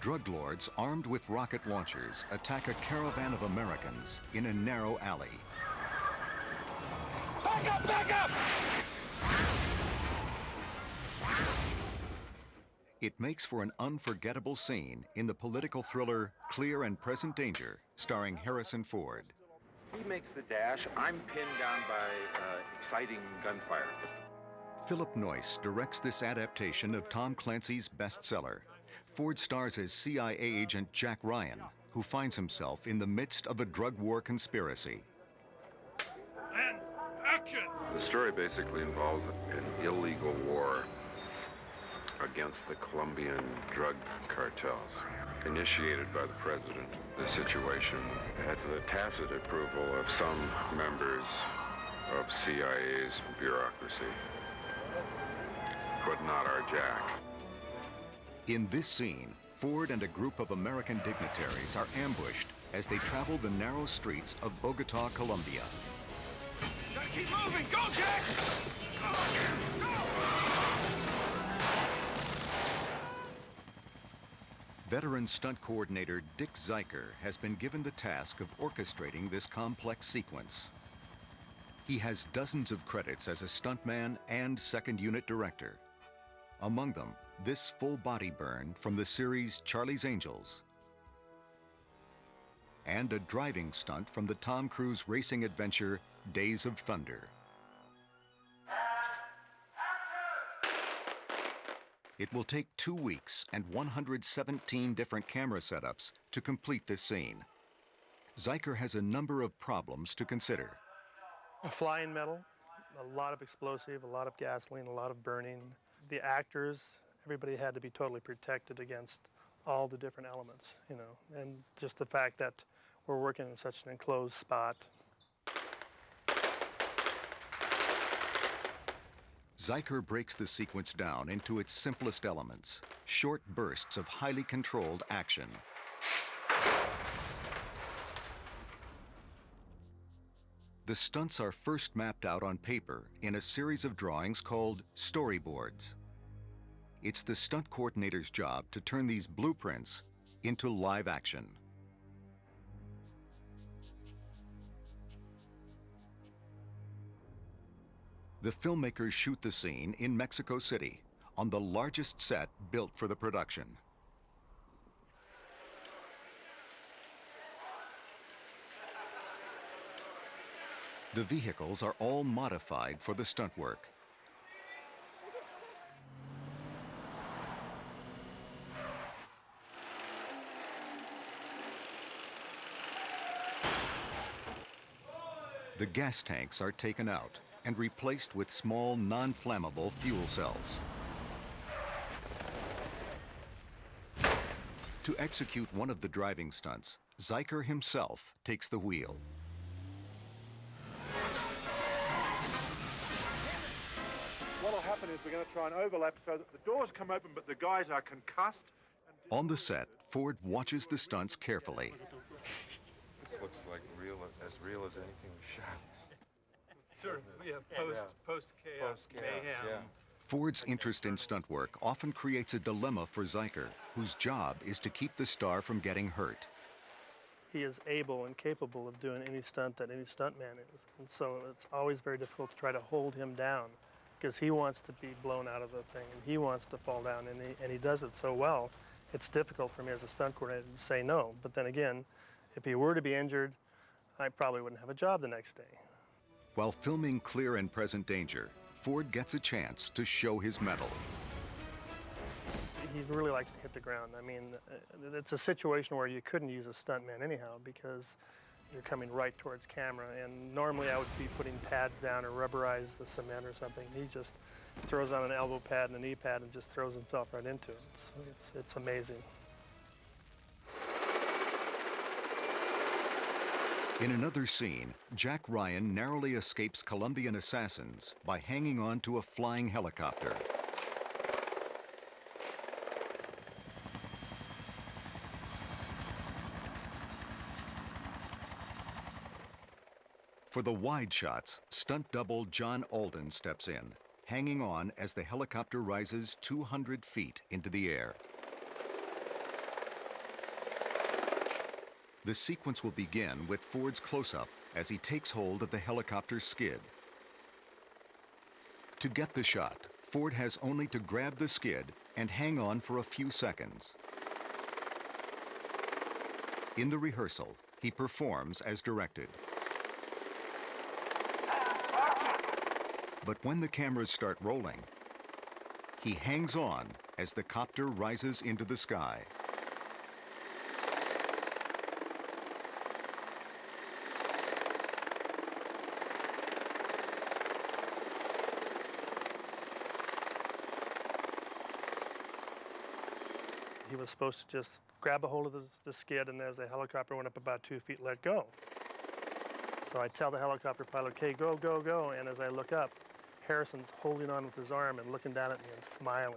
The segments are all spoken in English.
Drug lords armed with rocket launchers attack a caravan of Americans in a narrow alley. Back up! Back up! It makes for an unforgettable scene in the political thriller Clear and Present Danger, starring Harrison Ford. He makes the dash. I'm pinned down by exciting gunfire. Philip Noyce directs this adaptation of Tom Clancy's bestseller. Ford stars as CIA agent Jack Ryan, who finds himself in the midst of a drug war conspiracy. And action! The story basically involves an illegal war against the Colombian drug cartels, initiated by the president. The situation had the tacit approval of some members of CIA's bureaucracy, but not our Jack. In this scene, Ford and a group of American dignitaries are ambushed as they travel the narrow streets of Bogota, Colombia. Gotta keep moving! Go, Jack! Go! Veteran stunt coordinator Dick Zeiker has been given the task of orchestrating this complex sequence. He has dozens of credits as a stuntman and second unit director. Among them, this full body burn from the series Charlie's Angels, and a driving stunt from the Tom Cruise racing adventure Days of Thunder. It will take 2 weeks and 117 different camera setups to complete this scene. Zeiker has a number of problems to consider. Flying metal, a lot of explosive, a lot of gasoline, a lot of burning. The actors, everybody had to be totally protected against all the different elements, you know, and just the fact that we're working in such an enclosed spot. Zeiker breaks the sequence down into its simplest elements, short bursts of highly controlled action. The stunts are first mapped out on paper in a series of drawings called storyboards. It's the stunt coordinator's job to turn these blueprints into live action. The filmmakers shoot the scene in Mexico City, on the largest set built for the production. The vehicles are all modified for the stunt work. The gas tanks are taken out and replaced with small, non-flammable fuel cells. To execute one of the driving stunts, Zeiker himself takes the wheel. What'll happen is we're going to try and overlap so that the doors come open, but the guys are concussed. On the set, Ford watches the stunts carefully. This looks like as real as anything we've shot. Sort of, yeah, post-chaos mayhem. Yeah. Ford's interest in stunt work often creates a dilemma for Zeiker, whose job is to keep the star from getting hurt. He is able and capable of doing any stunt that any stuntman is. And so it's always very difficult to try to hold him down because he wants to be blown out of the thing and he wants to fall down and he does it so well, it's difficult for me as a stunt coordinator to say no. But then again, if he were to be injured, I probably wouldn't have a job the next day. While filming Clear and Present Danger, Ford gets a chance to show his mettle. He really likes to hit the ground. I mean, it's a situation where you couldn't use a stuntman anyhow because you're coming right towards camera, and normally I would be putting pads down or rubberize the cement or something. He just throws on an elbow pad and a knee pad and just throws himself right into it. It's amazing. In another scene, Jack Ryan narrowly escapes Colombian assassins by hanging on to a flying helicopter. For the wide shots, stunt double John Alden steps in, hanging on as the helicopter rises 200 feet into the air. The sequence will begin with Ford's close-up as he takes hold of the helicopter's skid. To get the shot, Ford has only to grab the skid and hang on for a few seconds. In the rehearsal, he performs as directed. But when the cameras start rolling, he hangs on as the copter rises into the sky. He was supposed to just grab a hold of the skid, and as the helicopter went up about 2 feet, let go. So I tell the helicopter pilot, okay, go, go, go. And as I look up, Harrison's holding on with his arm and looking down at me and smiling.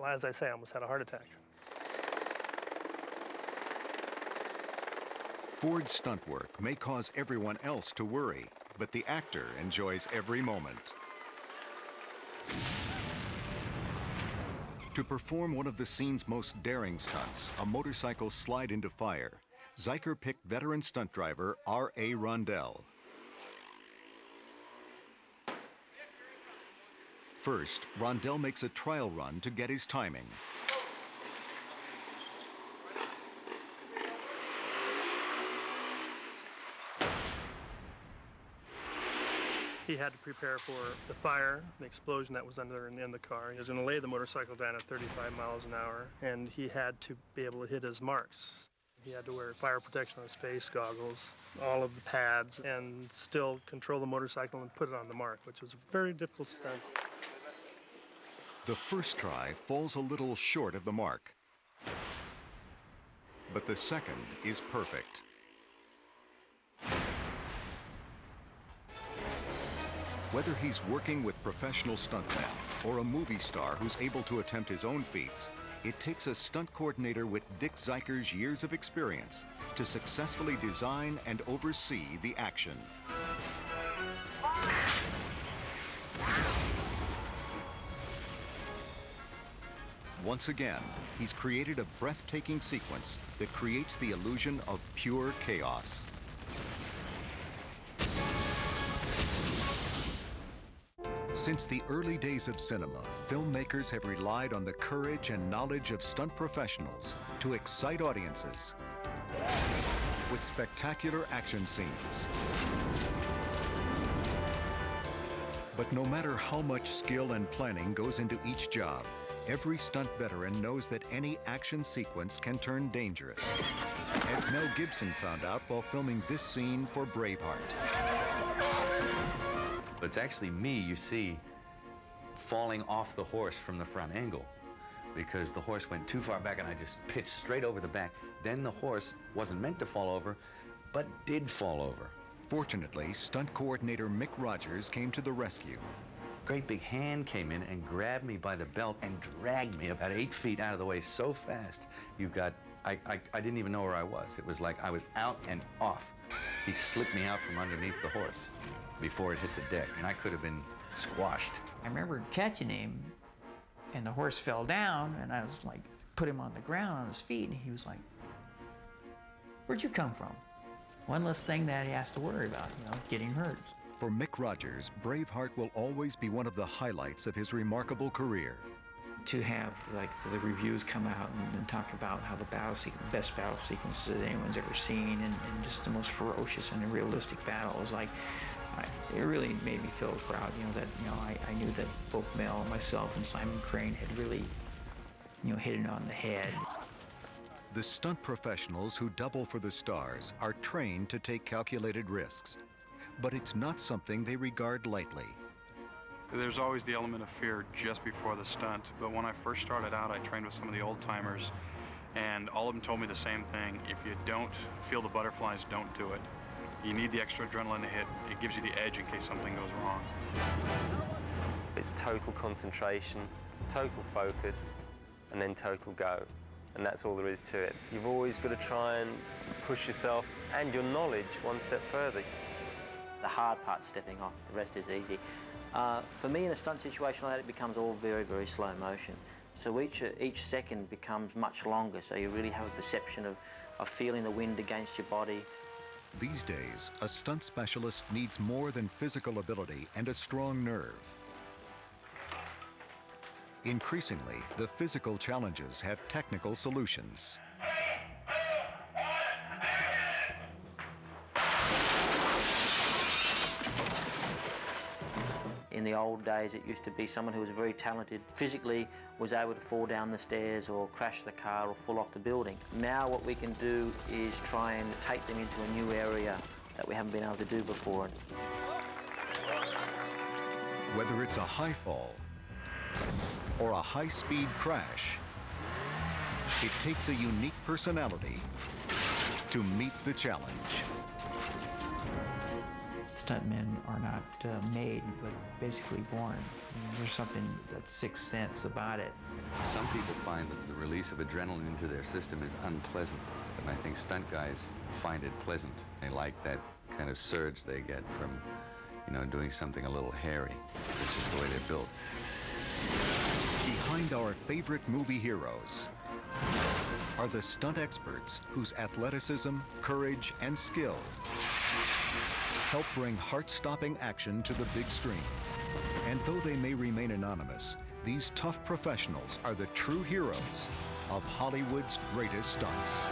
As I say, I almost had a heart attack. Ford's stunt work may cause everyone else to worry, but the actor enjoys every moment. To perform one of the scene's most daring stunts, a motorcycle slide into fire, Zeiker picked veteran stunt driver R.A. Rondell. First, Rondell makes a trial run to get his timing. He had to prepare for the fire, the explosion that was under in the car. He was going to lay the motorcycle down at 35 miles an hour, and he had to be able to hit his marks. He had to wear fire protection on his face, goggles, all of the pads, and still control the motorcycle and put it on the mark, which was a very difficult stunt. The first try falls a little short of the mark, but the second is perfect. Whether he's working with professional stuntmen or a movie star who's able to attempt his own feats, it takes a stunt coordinator with Dick Zeiker's years of experience to successfully design and oversee the action. Once again, he's created a breathtaking sequence that creates the illusion of pure chaos. Since the early days of cinema, filmmakers have relied on the courage and knowledge of stunt professionals to excite audiences with spectacular action scenes. But no matter how much skill and planning goes into each job, every stunt veteran knows that any action sequence can turn dangerous, as Mel Gibson found out while filming this scene for Braveheart. It's actually me you see falling off the horse from the front angle because the horse went too far back and I just pitched straight over the back. Then the horse wasn't meant to fall over, but did fall over. Fortunately, stunt coordinator Mick Rogers came to the rescue. Great big hand came in and grabbed me by the belt and dragged me about 8 feet out of the way so fast. I didn't even know where I was. It was like I was out and off. He slipped me out from underneath the horse before it hit the deck, and I could have been squashed. I remember catching him, and the horse fell down, and I was like, put him on the ground on his feet, and he was like, "Where'd you come from?" One less thing that he has to worry about, getting hurt. For Mick Rogers, Braveheart will always be one of the highlights of his remarkable career. To have the reviews come out and talk about how the best battle sequences that anyone's ever seen, and just the most ferocious and realistic battles, it really made me feel proud. That I knew that both Mel, myself, and Simon Crane had really, hit it on the head. The stunt professionals who double for the stars are trained to take calculated risks, but it's not something they regard lightly. There's always the element of fear just before the stunt, but when I first started out, I trained with some of the old timers, and all of them told me the same thing. If you don't feel the butterflies, don't do it. You need the extra adrenaline to hit. It gives you the edge in case something goes wrong. It's total concentration, total focus, and then total go. And that's all there is to it. You've always got to try and push yourself and your knowledge one step further. The hard part's stepping off, the rest is easy. For me, in a stunt situation like that, it becomes all very, very slow motion. So each second becomes much longer, so you really have a perception of of feeling the wind against your body. These days, a stunt specialist needs more than physical ability and a strong nerve. Increasingly, the physical challenges have technical solutions. In the old days, it used to be someone who was very talented physically was able to fall down the stairs or crash the car or fall off the building. Now what we can do is try and take them into a new area that we haven't been able to do before. Whether it's a high fall or a high-speed crash, it takes a unique personality to meet the challenge. Stuntmen are not made, but basically born. There's something, that sixth sense about it. Some people find that the release of adrenaline into their system is unpleasant, and I think stunt guys find it pleasant. They like that kind of surge they get from, you know, doing something a little hairy. It's just the way they're built. Behind our favorite movie heroes are the stunt experts whose athleticism, courage, and skill help bring heart-stopping action to the big screen. And though they may remain anonymous, these tough professionals are the true heroes of Hollywood's greatest stunts.